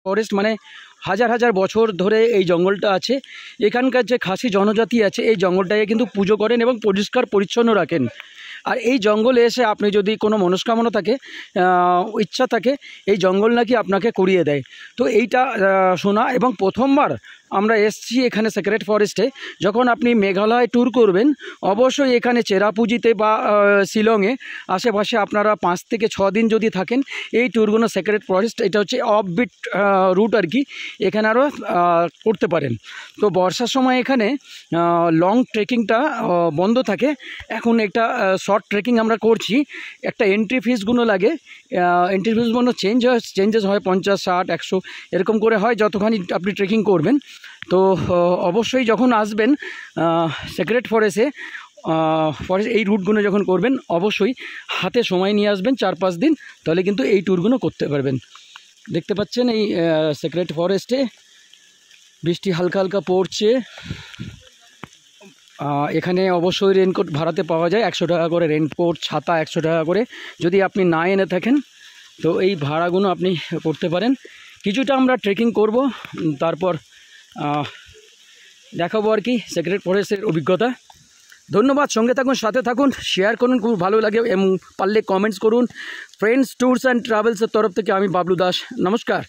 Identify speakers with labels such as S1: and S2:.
S1: Forest মানে হাজার হাজার বছর ধরে এই জঙ্গলটা আছে। এখানকার যে খাসি জনজাতি আছে এই জঙ্গলটাকে কিন্তু পুজো করেন এবং পরিষ্কার পরিচ্ছন্ন রাখেন। আর এই জঙ্গলে এসে আপনি যদি কোনো মনস্কামনা থাকে, ইচ্ছা থাকে, এই জঙ্গল নাকি আপনাকে করিয়ে দেয়। তো এইটা শোনা। এবং প্রথমবার আমরা এসছি এখানে সেক্রেট ফরেস্টে। যখন আপনি মেঘালয় ট্যুর করবেন অবশ্যই এখানে চেরাপুঁজিতে বা শিলংয়ে আশেপাশে আপনারা 5 থেকে 6 দিন যদি থাকেন এই ট্যুরগুলো সেক্রেট ফরেস্ট, এটা হচ্ছে অফবিট রুট আর কি, এখানে আরও করতে পারেন। তো বর্ষার সময় এখানে লং ট্রেকিংটা বন্ধ থাকে। এখন একটা শর্ট ট্রেকিং আমরা করছি। একটা এন্ট্রি ফিসগুলো লাগে, এন্ট্রি ফিসগুলো চেঞ্জেস হয় 50, 60, 100 এরকম করে হয় যতখানি আপনি ট্রেকিং করবেন। তো অবশ্যই যখন আসবেন সেক্রেট ফরেস্টে এই রুটগুলো যখন করবেন অবশ্যই হাতে সময় নিয়ে আসবেন 4-5 দিন, তাহলে কিন্তু এই ট্যুরগুলো করতে পারবেন। দেখতে পাচ্ছেন এই সেক্রেট ফরেস্টে বৃষ্টি হালকা হালকা পড়ছে। এখানে অবশ্যই রেনকোট ভাড়াতে পাওয়া যায়, 100 টাকা করে রেনকোট, ছাতা 100 টাকা করে। যদি আপনি না এনে থাকেন তো এই ভাড়াগুলো আপনি করতে পারেন। কিছুটা আমরা ট্রেকিং করব, তারপর দেখাবো আর কি সেক্রেট ফরেস্টের অভিজ্ঞতা। ধন্যবাদ, সঙ্গে থাকুন, সাথে থাকুন, শেয়ার করুন, খুব ভালো লাগে এবং পারলে কমেন্টস করুন। ফ্রেন্ডস ট্যুরস অ্যান্ড ট্রাভেলসের তরফ থেকে আমি বাবলু দাস, নমস্কার।